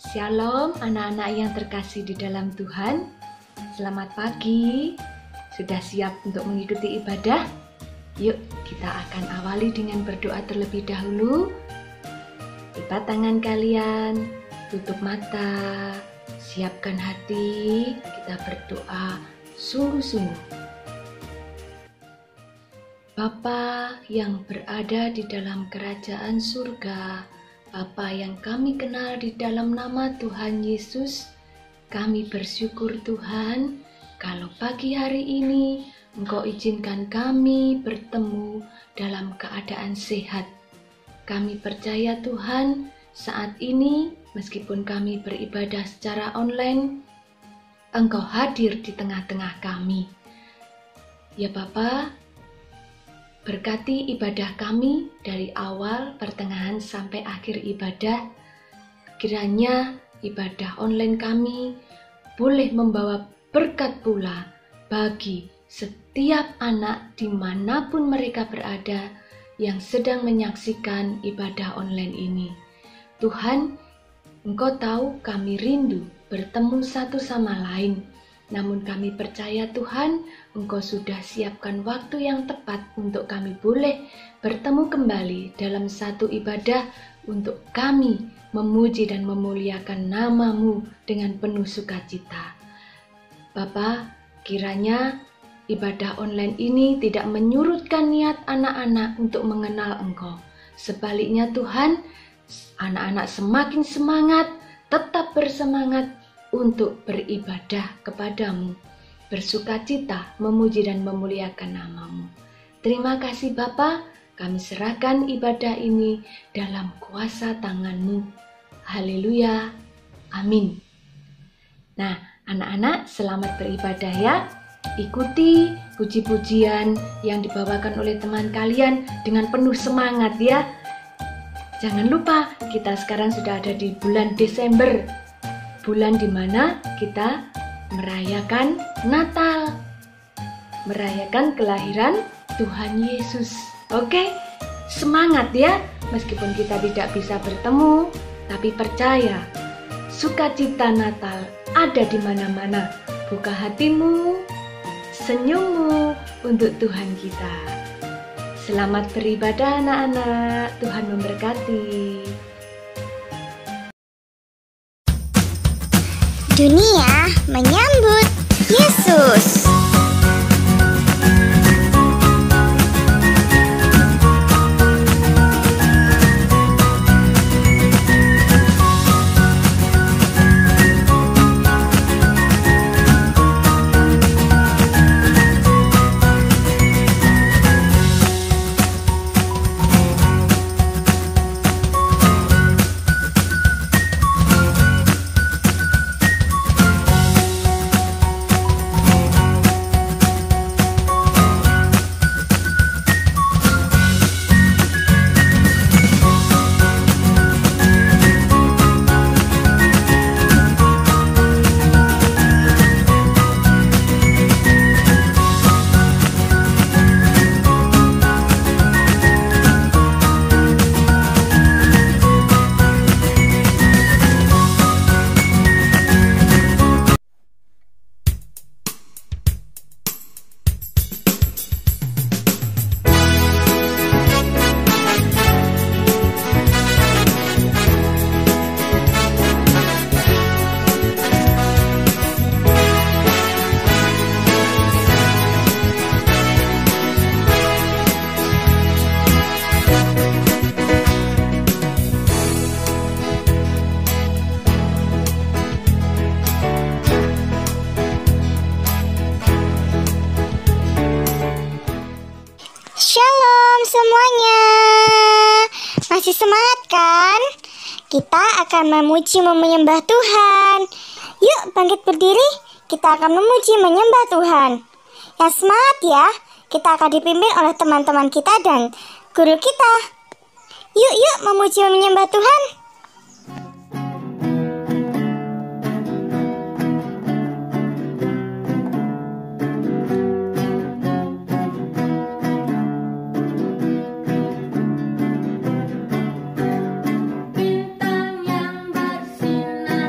Shalom anak-anak yang terkasih di dalam Tuhan. Selamat pagi. Sudah siap untuk mengikuti ibadah? Yuk kita akan awali dengan berdoa terlebih dahulu. Lipat tangan kalian, tutup mata, siapkan hati, kita berdoa sungguh-sungguh. Bapa yang berada di dalam kerajaan surga, Bapa yang kami kenal di dalam nama Tuhan Yesus, kami bersyukur Tuhan kalau pagi hari ini Engkau izinkan kami bertemu dalam keadaan sehat. Kami percaya Tuhan saat ini meskipun kami beribadah secara online, Engkau hadir di tengah-tengah kami. Ya Bapa, berkati ibadah kami dari awal, pertengahan sampai akhir ibadah. Kiranya ibadah online kami boleh membawa berkat pula bagi setiap anak dimanapun mereka berada yang sedang menyaksikan ibadah online ini. Tuhan, Engkau tahu kami rindu bertemu satu sama lain. Namun kami percaya Tuhan, Engkau sudah siapkan waktu yang tepat untuk kami boleh bertemu kembali dalam satu ibadah untuk kami memuji dan memuliakan nama-Mu dengan penuh sukacita. Bapa, kiranya ibadah online ini tidak menyurutkan niat anak-anak untuk mengenal Engkau. Sebaliknya Tuhan, anak-anak semakin semangat, tetap bersemangat untuk beribadah kepadamu, bersukacita, memuji dan memuliakan nama-Mu. Terima kasih Bapa, kami serahkan ibadah ini dalam kuasa tangan-Mu. Haleluya, amin. Nah, anak-anak selamat beribadah ya. Ikuti puji-pujian yang dibawakan oleh teman kalian dengan penuh semangat ya. Jangan lupa, kita sekarang sudah ada di bulan Desember. Bulan di mana kita merayakan Natal, merayakan kelahiran Tuhan Yesus. Oke, semangat ya. Meskipun kita tidak bisa bertemu, tapi percaya sukacita Natal ada di mana-mana. Buka hatimu, senyummu untuk Tuhan kita. Selamat beribadah anak-anak. Tuhan memberkati. Dunia menyambut Yesus. Shalom semuanya. Masih semangat kan? Kita akan memuji menyembah Tuhan. Yuk bangkit berdiri. Kita akan memuji menyembah Tuhan. Yang semangat ya. Kita akan dipimpin oleh teman-teman kita dan guru kita. Yuk memuji menyembah Tuhan. Bintang yang bersinar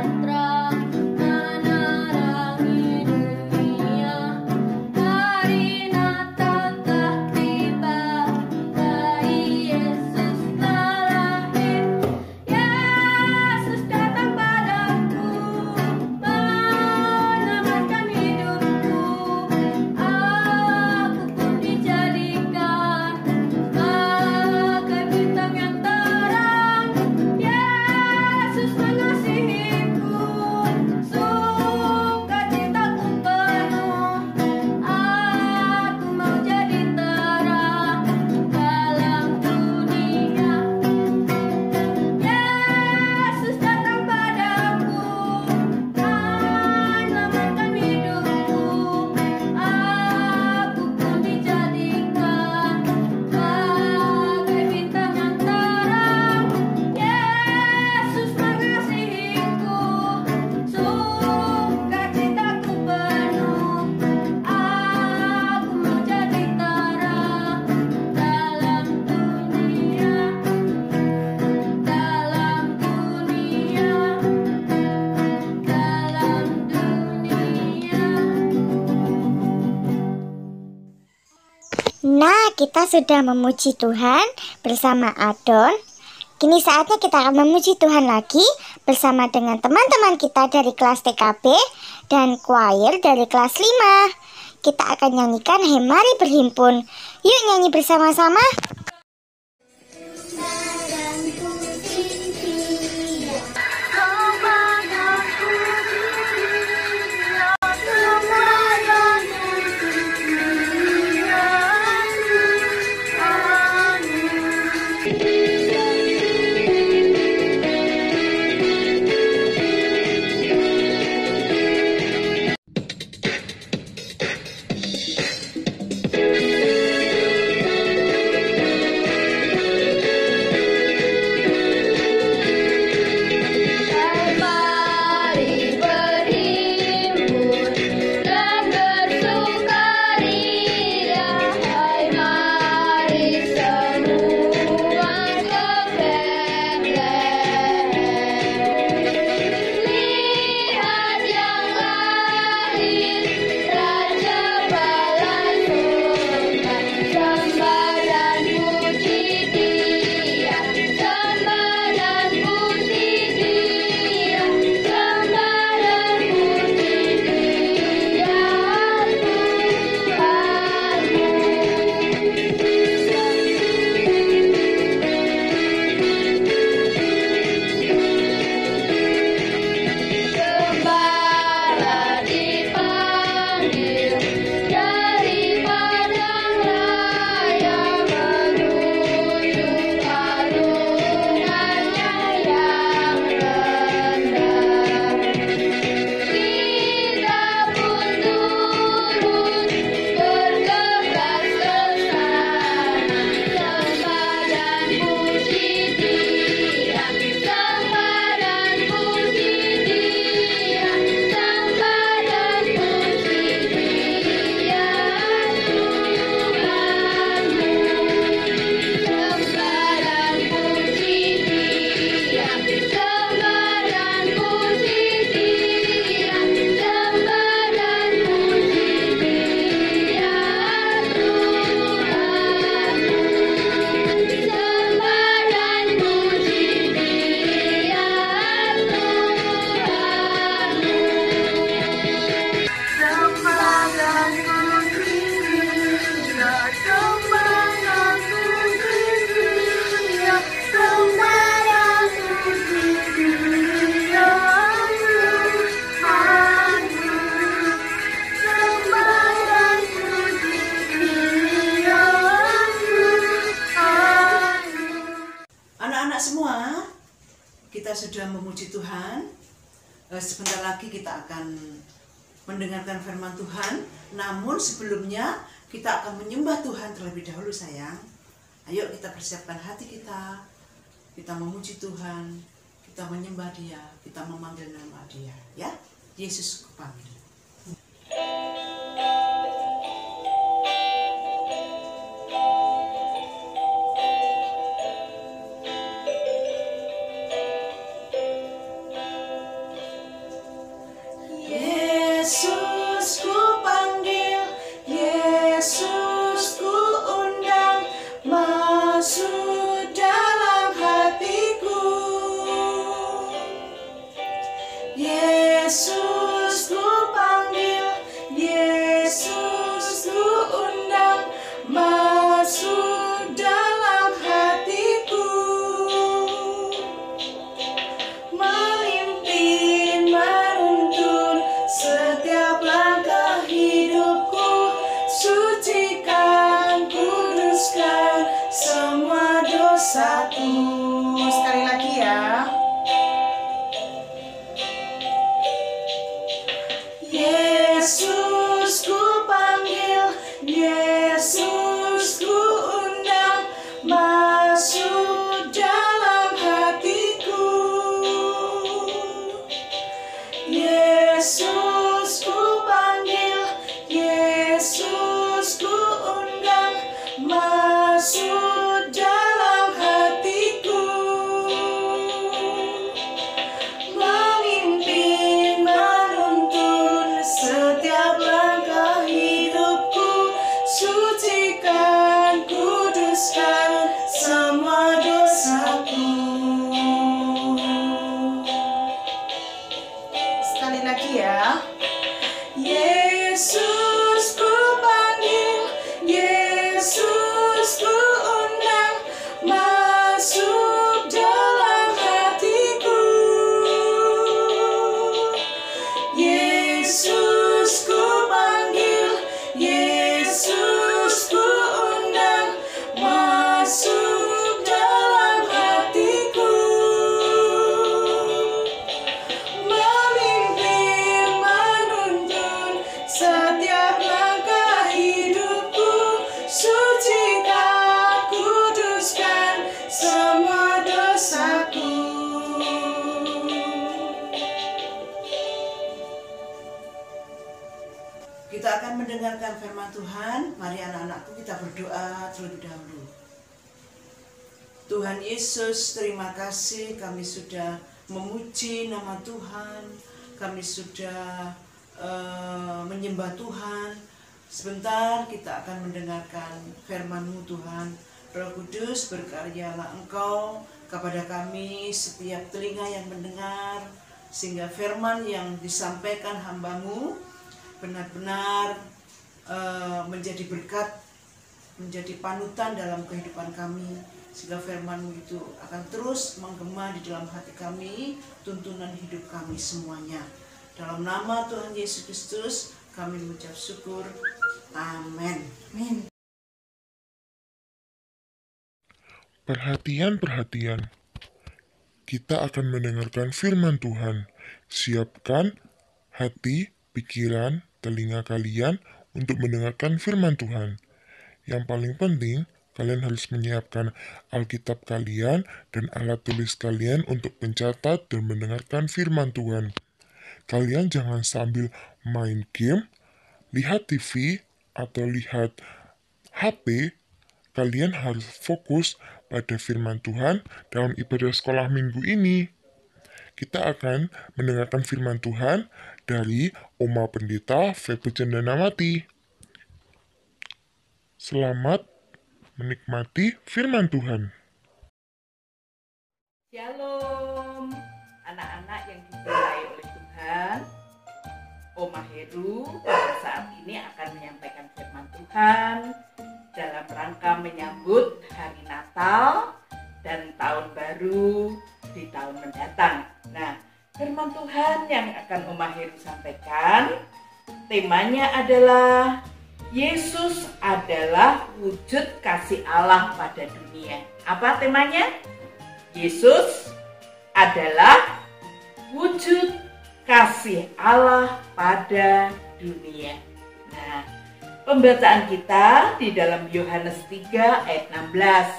Nah, kita sudah memuji Tuhan bersama Adon. Kini saatnya kita akan memuji Tuhan lagi bersama dengan teman-teman kita dari kelas TKB dan choir dari kelas 5. Kita akan nyanyikan Hai Mari Berhimpun. Yuk nyanyi bersama-sama. Semua, kita sudah memuji Tuhan. Sebentar lagi kita akan mendengarkan firman Tuhan. Namun sebelumnya kita akan menyembah Tuhan terlebih dahulu sayang. Ayo kita persiapkan hati kita. Kita memuji Tuhan, kita menyembah Dia, kita memanggil nama Dia. Ya, Yesus kupanggil. Yesus ku panggil, Yesus ku undang, masuk dalam hatiku. Yesus ku panggil, Yesus ku undang, masuk dalam hatiku. Memimpin, menuntun setiap langkah hidupku, sucikan, kuduskan semua dosaku. Sekali lagi ya. Yesus ku panggil, Yesus ku undang, masuk dalam hatiku. Yesus ku panggil, Yesus ku undang, masuk dalam hatiku. Memimpin, menuntun setiap langkah hidupku, sucikan, lagi ya. Yesus ku panggil, Yesus ku undang, masuk dalam hatiku. Yesus ku panggil, Yesus ku undang, masuk dalam hatiku. Memimpin, menuntun setiap langkah hidupku, sucikan, kuduskan semua dosaku. Kita akan mendengarkan firman Tuhan. Mari anak-anakku kita berdoa terlebih dahulu. Tuhan Yesus, terima kasih kami sudah memuji nama Tuhan. Kami sudah menyembah Tuhan. Sebentar kita akan mendengarkan firman-Mu Tuhan. Roh Kudus, berkaryalah Engkau kepada kami setiap telinga yang mendengar, sehingga firman yang disampaikan hamba-Mu benar-benar menjadi berkat, menjadi panutan dalam kehidupan kami, sehingga firman-Mu itu akan terus menggema di dalam hati kami, tuntunan hidup kami semuanya. Dalam nama Tuhan Yesus Kristus kami mengucap syukur. Amin. Perhatian. Kita akan mendengarkan firman Tuhan. Siapkan hati, pikiran, telinga kalian untuk mendengarkan firman Tuhan. Yang paling penting, kalian harus menyiapkan Alkitab kalian dan alat tulis kalian untuk mencatat dan mendengarkan firman Tuhan. Kalian jangan sambil main game, lihat TV, atau lihat HP. Kalian harus fokus pada firman Tuhan dalam ibadah sekolah minggu ini. Kita akan mendengarkan firman Tuhan dari Oma Pendeta Feby Cendanawati. Selamat menikmati firman Tuhan. Shalom, anak-anak yang diberkahi oleh Tuhan. Oma Heru pada saat ini akan menyampaikan firman Tuhan dalam rangka menyambut hari Natal dan tahun baru di tahun mendatang. Nah, firman Tuhan yang akan Oma Heru sampaikan, temanya adalah Yesus adalah wujud kasih Allah pada dunia. Apa temanya? Yesus adalah wujud kasih Allah pada dunia. Nah, pembacaan kita di dalam Yohanes 3 ayat 16.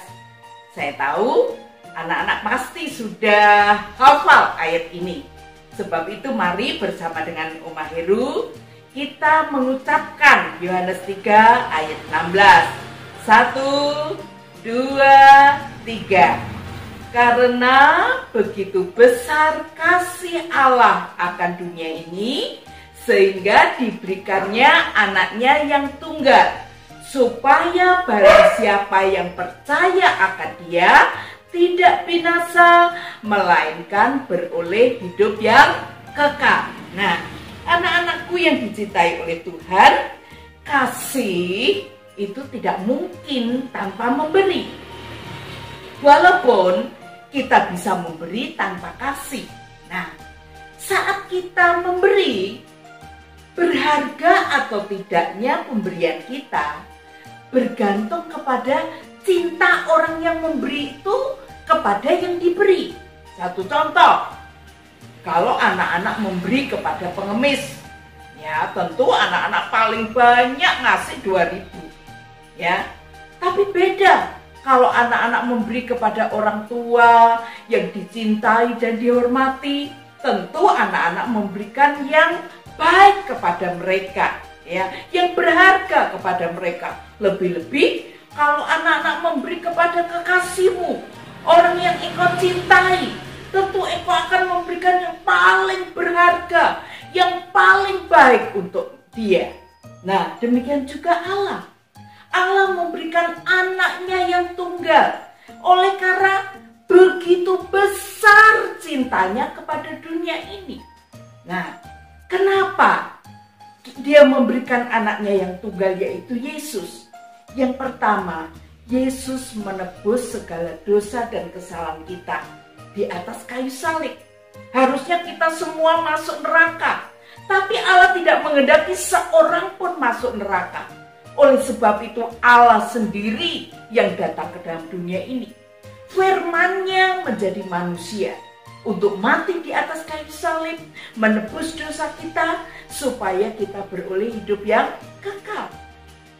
Saya tahu anak-anak pasti sudah hafal ayat ini. Sebab itu mari bersama dengan Oma Heru kita mengucapkan Yohanes 3 ayat 16. 1, 2, 3. Karena begitu besar kasih Allah akan dunia ini, sehingga diberikannya anaknya yang tunggal, supaya barang siapa yang percaya akan dia tidak binasa, melainkan beroleh hidup yang kekal. Nah, anak-anakku yang dicintai oleh Tuhan, kasih itu tidak mungkin tanpa memberi. Walaupun kita bisa memberi tanpa kasih. Nah, saat kita memberi, berharga atau tidaknya pemberian kita bergantung kepada cinta orang yang memberi itu kepada yang diberi. Satu contoh, kalau anak-anak memberi kepada pengemis, ya tentu anak-anak paling banyak ngasih 2.000, ya. Tapi beda kalau anak-anak memberi kepada orang tua yang dicintai dan dihormati, tentu anak-anak memberikan yang baik kepada mereka, ya, yang berharga kepada mereka. Lebih-lebih kalau anak-anak memberi kepada kekasihmu, orang yang engkau cintai, tentu engkau akan memberikan yang paling berharga, yang paling baik untuk dia. Nah, demikian juga Allah. Allah memberikan anaknya yang tunggal oleh karena begitu besar cintanya kepada dunia ini. Nah, Kenapa dia memberikan anaknya yang tunggal, yaitu Yesus? Yang pertama, Yesus menebus segala dosa dan kesalahan kita di atas kayu salib. Harusnya kita semua masuk neraka, tapi Allah tidak menghendaki seorang pun masuk neraka. Oleh sebab itu Allah sendiri yang datang ke dalam dunia ini. Firman-Nya menjadi manusia untuk mati di atas kayu salib, menebus dosa kita supaya kita beroleh hidup yang kekal.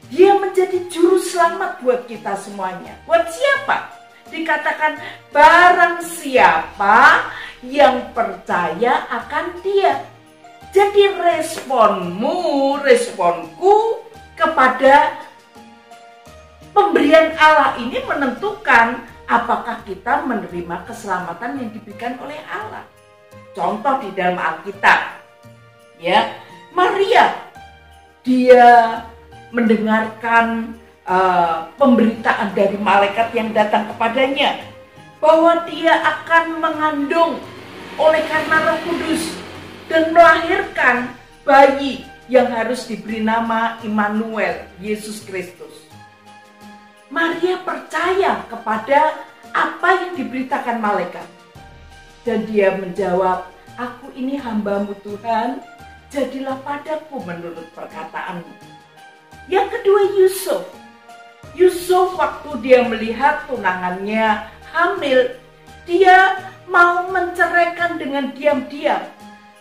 Dia menjadi juru selamat buat kita semuanya. Buat siapa? Dikatakan barang siapa yang percaya akan Dia. Jadi responmu, responku kepada pemberian Allah ini menentukan apakah kita menerima keselamatan yang diberikan oleh Allah. Contoh di dalam Alkitab, ya, Maria, dia mendengarkan pemberitaan dari malaikat yang datang kepadanya bahwa dia akan mengandung oleh karena Roh Kudus dan melahirkan bayi yang harus diberi nama Immanuel, Yesus Kristus. Maria percaya kepada apa yang diberitakan malaikat. Dan dia menjawab, "Aku ini hamba-Mu Tuhan, jadilah padaku menurut perkataanmu." Yang kedua, Yusuf. Yusuf waktu dia melihat tunangannya hamil, dia mau menceraikan dengan diam-diam.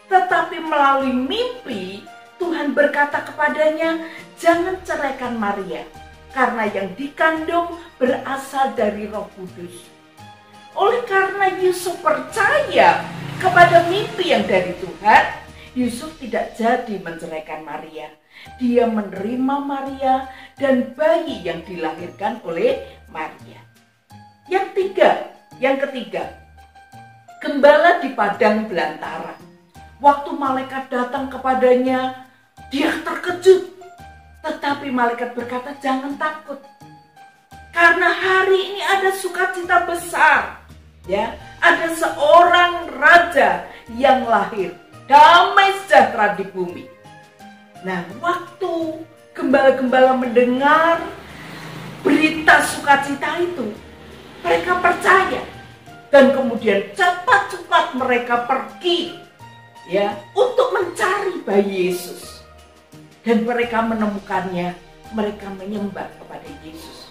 Tetapi melalui mimpi, Tuhan berkata kepadanya, "Jangan ceraikan Maria, karena yang dikandung berasal dari Roh Kudus." Oleh karena Yusuf percaya kepada mimpi yang dari Tuhan, Yusuf tidak jadi menceraikan Maria. Dia menerima Maria dan bayi yang dilahirkan oleh Maria. Yang ketiga, gembala di padang belantara. Waktu malaikat datang kepadanya, dia terkejut. Tetapi malaikat berkata, "Jangan takut. Karena hari ini ada sukacita besar. Ya, ada seorang raja yang lahir, damai sejahtera di bumi." Nah, waktu gembala-gembala mendengar berita sukacita itu, mereka percaya. Dan kemudian cepat-cepat mereka pergi, ya, untuk mencari bayi Yesus. Dan mereka menemukannya, mereka menyembah kepada Yesus.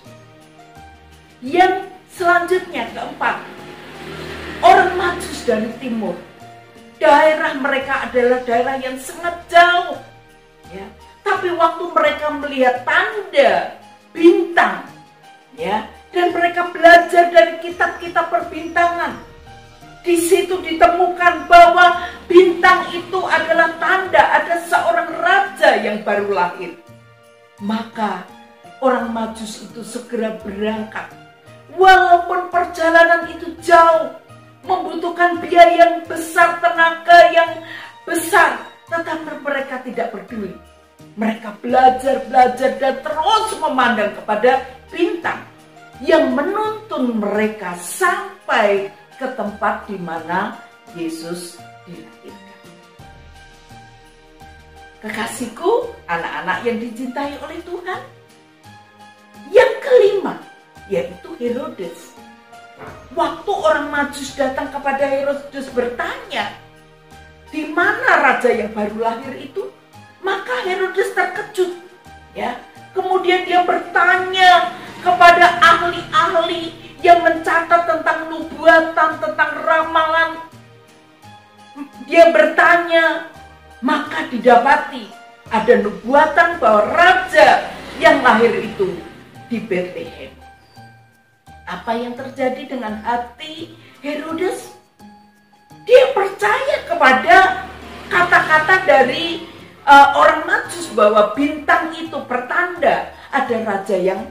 Yang selanjutnya, keempat, orang Majus dari timur. Daerah mereka adalah daerah yang sangat jauh. Ya, tapi waktu mereka melihat tanda bintang, ya, dan mereka belajar dari kitab-kitab perbintangan, di situ ditemukan bahwa bintang itu adalah tanda ada seorang raja yang baru lahir. Maka orang Majus itu segera berangkat. Walaupun perjalanan itu jauh, membutuhkan biaya yang besar, tenaga yang besar, tetapi mereka tidak peduli. Mereka belajar dan terus memandang kepada bintang yang menuntun mereka sampai ke tempat di mana Yesus dilahirkan. Kekasihku, anak-anak yang dicintai oleh Tuhan. Yang kelima, yaitu Herodes. Waktu orang Majus datang kepada Herodes bertanya, "Di mana raja yang baru lahir itu?" Maka Herodes terkejut. Ya, kemudian dia bertanya kepada ahli-ahli yang mencatat tentang nubuatan, tentang ramalan. Dia bertanya, maka didapati ada nubuatan bahwa raja yang lahir itu di Bethlehem. Apa yang terjadi dengan hati Herodes? Dia percaya kepada kata-kata dari orang Majus bahwa bintang itu pertanda ada raja yang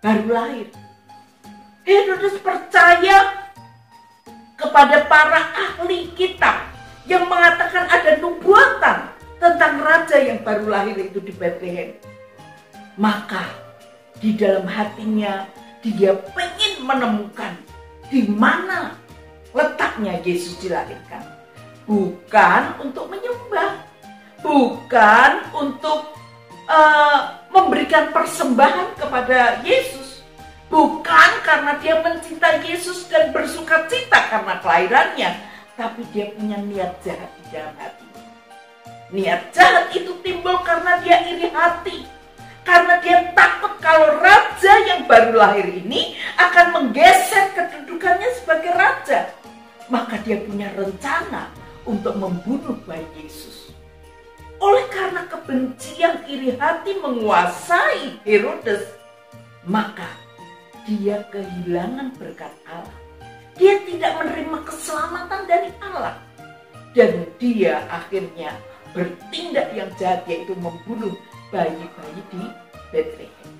baru lahir. Herodes percaya kepada para ahli kitab yang mengatakan ada nubuatan tentang raja yang baru lahir itu di Bethlehem. Maka di dalam hatinya dia pengen menemukan di mana letaknya Yesus dilahirkan. Bukan untuk menyembah, bukan untuk memberikan persembahan kepada Yesus, bukan karena dia mencintai Yesus dan bersuka cita karena kelahirannya, tapi dia punya niat jahat di dalam hati. Niat jahat itu timbul karena dia iri hati, karena dia takut kalau raja yang baru lahir ini akan menggeser kedudukannya sebagai raja. Maka dia punya rencana untuk membunuh bayi Yesus. Oleh karena kebencian iri hati menguasai Herodes, maka dia kehilangan berkat Allah. Dia tidak menerima keselamatan dari Allah. Dan dia akhirnya bertindak yang jahat, yaitu membunuh bayi-bayi di Bethlehem.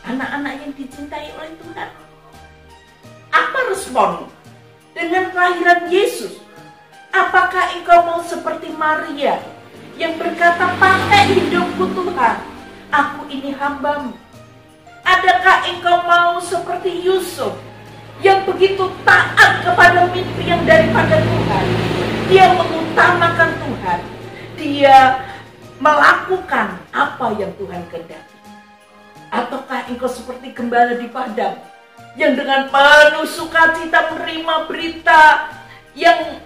Anak-anak yang dicintai oleh Tuhan, apa respon dengan kelahiran Yesus? Apakah engkau mau seperti Maria yang berkata, pakai hidupku Tuhan, aku ini hambamu? Adakah engkau mau seperti Yusuf yang begitu taat kepada mimpi yang daripada Tuhan? Dia mengutamakan Tuhan, dia melakukan apa yang Tuhan kehendaki. Ataukah engkau seperti gembala di padang yang dengan penuh sukacita menerima berita yang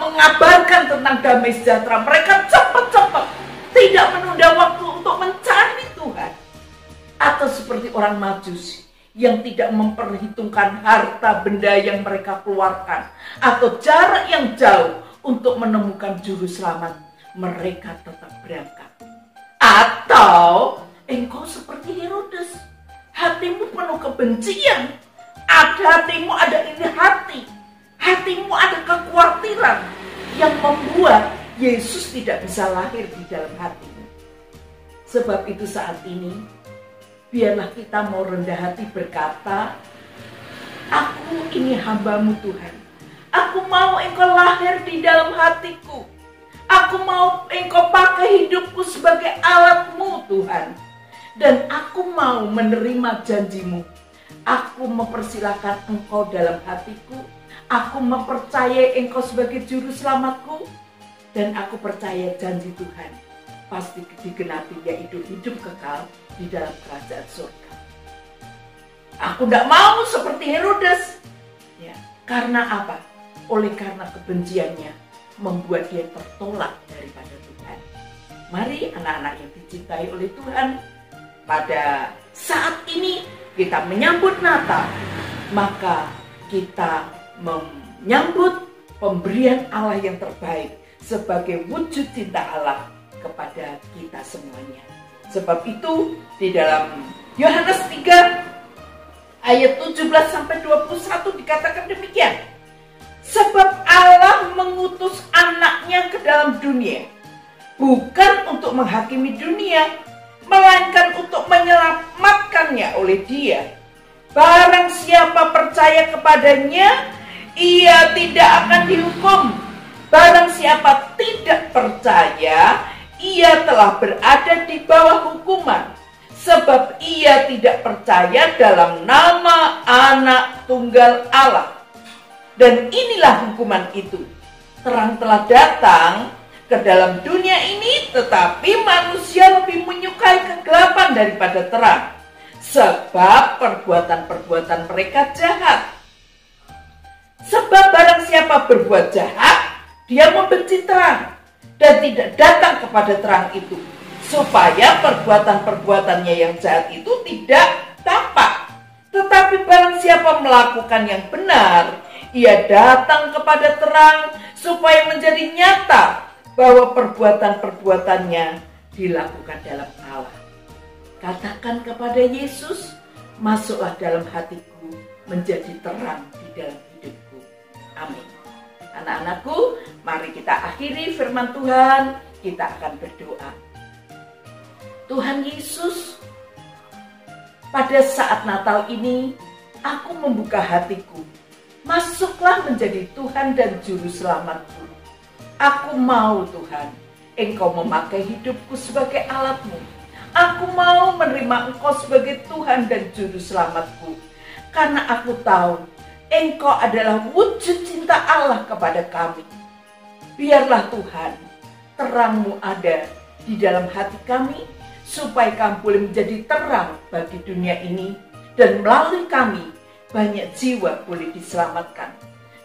mengabarkan tentang damai sejahtera? Mereka cepat-cepat, tidak menunda waktu untuk mencari Tuhan. Atau seperti orang Majusi yang tidak memperhitungkan harta benda yang mereka keluarkan atau jarak yang jauh untuk menemukan juru selamat, mereka tetap berangkat. Atau engkau seperti Herodes, hatimu penuh kebencian, hatimu ada iri hati, hatimu ada kekhawatiran yang membuat Yesus tidak bisa lahir di dalam hatimu. Sebab itu saat ini, biarlah kita mau rendah hati berkata, aku ini hambamu Tuhan. Aku mau engkau lahir di dalam hatiku. Aku mau engkau pakai hidupku sebagai alatmu Tuhan. Dan aku mau menerima janjimu. Aku mempersilahkan engkau dalam hatiku. Aku mempercayai engkau sebagai juru selamatku. Dan aku percaya janji Tuhan pasti digenapi, yaitu hidup kekal di dalam kerajaan surga. Aku tidak mau seperti Herodes. Ya, karena apa? Oleh karena kebenciannya membuat dia tertolak daripada Tuhan. Mari anak-anak yang dicintai oleh Tuhan, pada saat ini kita menyambut Natal, maka kita menyambut pemberian Allah yang terbaik sebagai wujud cinta Allah kepada kita semuanya. Sebab itu di dalam Yohanes 3 ayat 17-21 dikatakan demikian. Sebab Allah mengutus anaknya ke dalam dunia, bukan untuk menghakimi dunia, melainkan untuk menyelamatkannya oleh Dia. Barang siapa percaya kepadanya, ia tidak akan dihukum. Barang siapa tidak percaya, ia telah berada di bawah hukuman, sebab ia tidak percaya dalam nama Anak Tunggal Allah. Dan inilah hukuman itu, terang telah datang ke dalam dunia ini, tetapi manusia lebih menyukai kegelapan daripada terang, sebab perbuatan-perbuatan mereka jahat. Sebab barang siapa berbuat jahat, dia membenci terang dan tidak datang kepada terang itu, supaya perbuatan-perbuatannya yang jahat itu tidak tampak. Tetapi barang siapa melakukan yang benar, ia datang kepada terang, supaya menjadi nyata bahwa perbuatan-perbuatannya dilakukan dalam Allah. Katakan kepada Yesus, masuklah dalam hatiku, menjadi terang di dalam hidupku. Amin. Anak-anakku, mari kita akhiri firman Tuhan, kita akan berdoa. Tuhan Yesus, pada saat Natal ini, aku membuka hatiku. Masuklah menjadi Tuhan dan Juru Selamatku. Aku mau Tuhan, Engkau memakai hidupku sebagai alatmu. Aku mau menerima Engkau sebagai Tuhan dan Juru Selamatku. Karena aku tahu Engkau adalah wujud cinta Allah kepada kami. Biarlah Tuhan, terang-Mu ada di dalam hati kami, supaya kami boleh menjadi terang bagi dunia ini, dan melalui kami banyak jiwa boleh diselamatkan.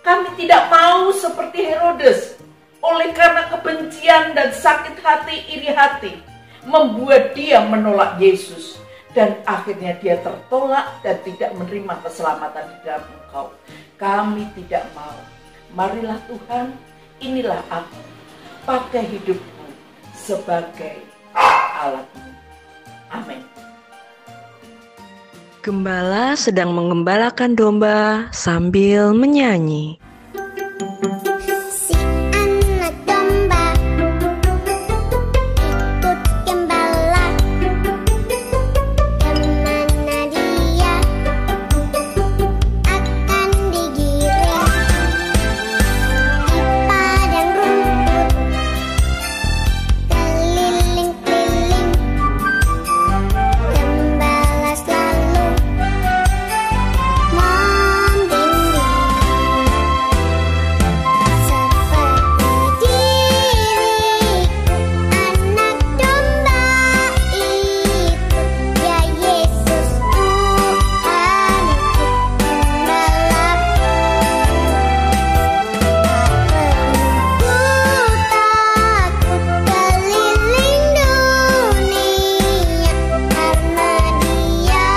Kami tidak mau seperti Herodes, oleh karena kebencian dan sakit hati, iri hati, membuat dia menolak Yesus, dan akhirnya dia tertolak dan tidak menerima keselamatan di dalam Engkau. Kami tidak mau. Marilah Tuhan, inilah aku, pakai hidupku sebagai alat-Mu. Amin. Gembala sedang mengembalakan domba sambil menyanyi. Si anak domba ikut gembala, kemana dia akan digiring. Di padang rumput keliling-keliling, gembala selalu membimbing. Seperti diriku, anak domba ikut ya Yesus Tuhanku, gembalaku. Tak perlu takut keliling dunia, karena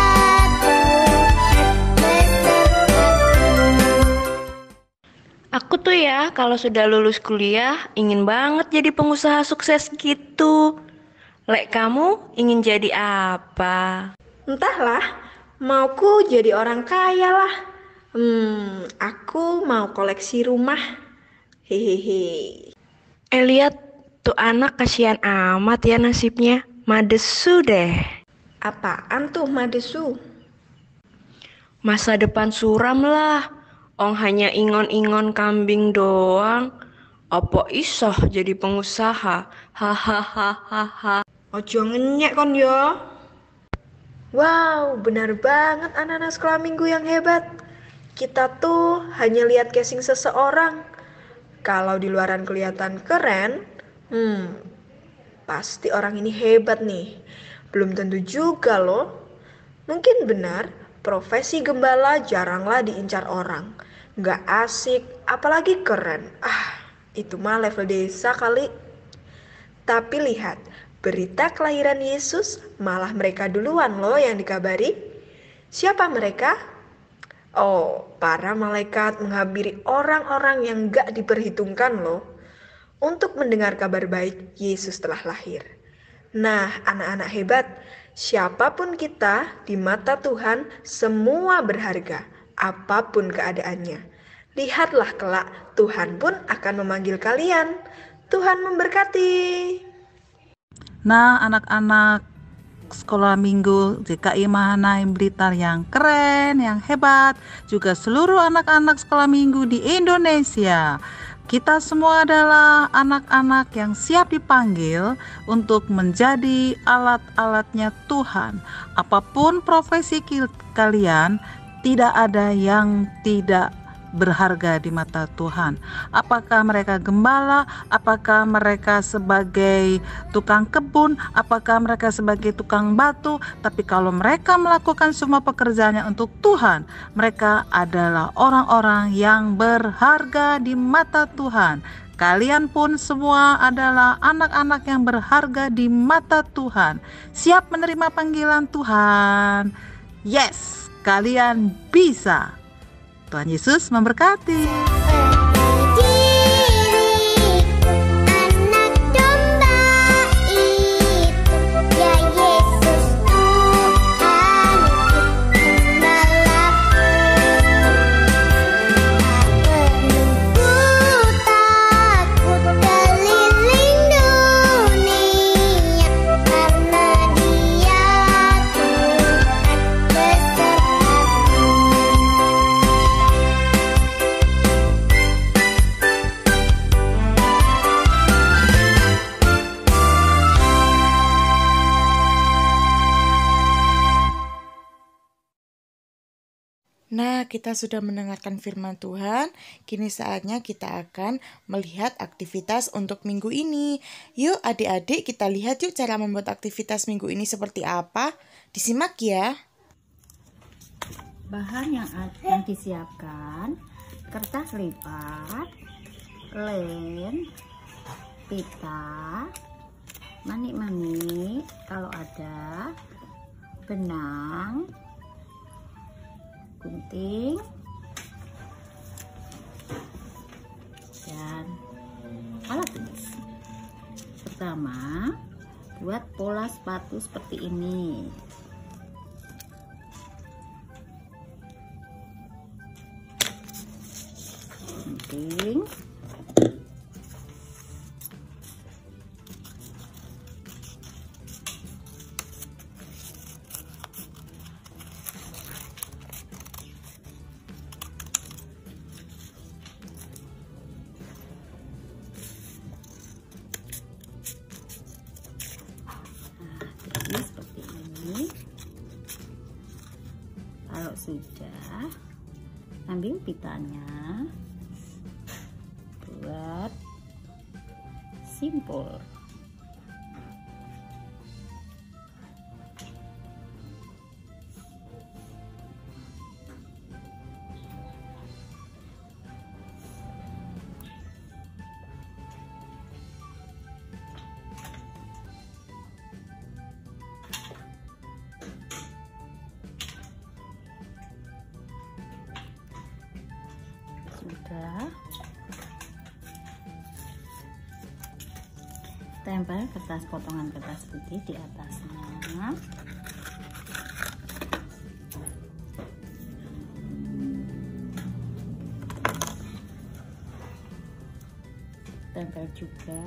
Dia Tuhan besertaku. Aku tuh ya kalau sudah lulus kuliah ingin banget jadi pengusaha sukses gitu. Lek, kamu ingin jadi apa? Entahlah, mauku jadi orang kaya lah. Aku mau koleksi rumah. Hehehe. Lihat tuh anak, kasihan amat ya nasibnya. Madesu deh. Apaan tuh madesu? Masa depan suram lah. Ong hanya ingon-ingon kambing doang. Apa isoh jadi pengusaha? Hahaha. Ojo ngenyek kon yo. Wow, benar banget anak-anak sekolah minggu yang hebat. Kita tuh hanya lihat casing seseorang. Kalau di luaran kelihatan keren, pasti orang ini hebat nih. Belum tentu juga loh. Mungkin benar, profesi gembala jaranglah diincar orang. Nggak asik, apalagi keren. Itu mah level desa kali. Tapi lihat, berita kelahiran Yesus malah mereka duluan loh yang dikabari. Siapa mereka? Oh, para malaikat menghabiri orang-orang yang gak diperhitungkan loh, untuk mendengar kabar baik Yesus telah lahir. Nah, anak-anak hebat, siapapun kita di mata Tuhan semua berharga, apapun keadaannya. Lihatlah kelak, Tuhan pun akan memanggil kalian. Tuhan memberkati. Nah, anak-anak sekolah minggu JKI Mahanaim Blitar yang keren, yang hebat, juga seluruh anak-anak sekolah minggu di Indonesia. Kita semua adalah anak-anak yang siap dipanggil untuk menjadi alat-alatnya Tuhan. Apapun profesi kalian, tidak ada yang tidak berharga di mata Tuhan. Apakah mereka gembala, apakah mereka sebagai tukang kebun, apakah mereka sebagai tukang batu, tapi kalau mereka melakukan semua pekerjaannya untuk Tuhan, mereka adalah orang-orang yang berharga di mata Tuhan. Kalian pun semua adalah anak-anak yang berharga di mata Tuhan. Siap menerima panggilan Tuhan? Yes, kalian bisa. Tuhan Yesus memberkati. Nah, kita sudah mendengarkan firman Tuhan. Kini saatnya kita akan melihat aktivitas untuk minggu ini. Yuk adik-adik, kita lihat yuk cara membuat aktivitas minggu ini seperti apa. Disimak ya. Bahan yang disiapkan: kertas lipat, lem, pita, manik-manik kalau ada, benang, gunting, dan alat tulis. Pertama, buat pola sepatu seperti ini. Gunting, seperti ini. Kalau sudah, ambil pitanya, buat simpul. Sudah, tempel potongan kertas putih di atasnya. Tempel juga.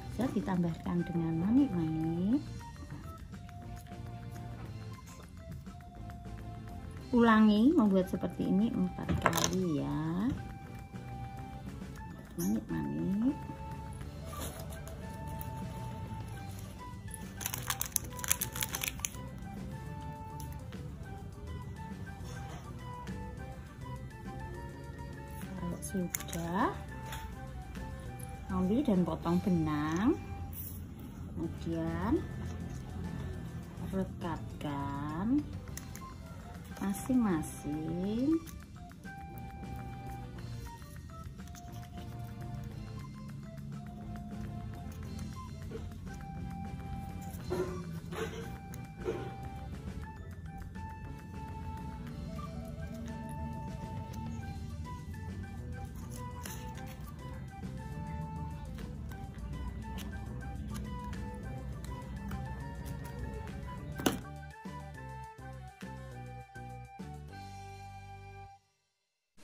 Bisa ditambahkan dengan manik-manik. Ulangi membuat seperti ini 4 kali ya. Manik-manik. Kalau sudah, ambil dan potong benang, kemudian rekatkan masing-masing.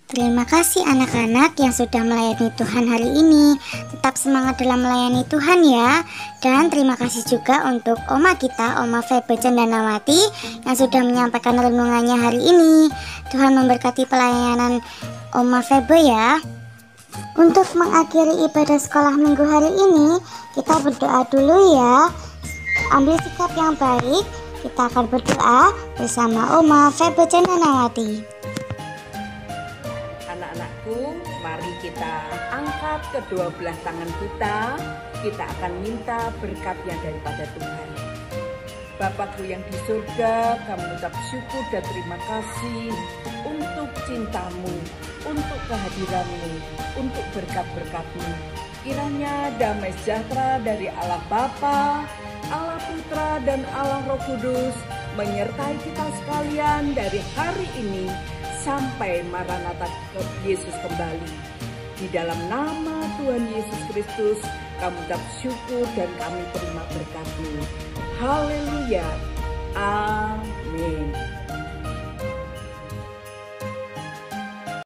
Terima kasih anak-anak yang sudah melayani Tuhan hari ini. Tetap semangat dalam melayani Tuhan ya. Dan terima kasih juga untuk Oma kita, Oma Febe Cendanawati, yang sudah menyampaikan renungannya hari ini. Tuhan memberkati pelayanan Oma Febe ya. Untuk mengakhiri ibadah sekolah minggu hari ini, kita berdoa dulu ya. Ambil sikap yang baik. Kita akan berdoa bersama Oma Febe Cendanawati. Anak-anakku, mari kita angkat kedua belah tangan kita akan minta berkatnya daripada Tuhan. Bapakku yang di surga, kami mengucap syukur dan terima kasih untuk cintamu, untuk kehadiranmu, untuk berkat-berkatmu. Kiranya damai sejahtera dari Allah Bapa, Allah Putra, dan Allah Roh Kudus menyertai kita sekalian dari hari ini sampai Maranatha Yesus kembali. Di dalam nama Tuhan Yesus Kristus, kami ucap syukur dan kami terima berkat-Mu. Haleluya. Amin.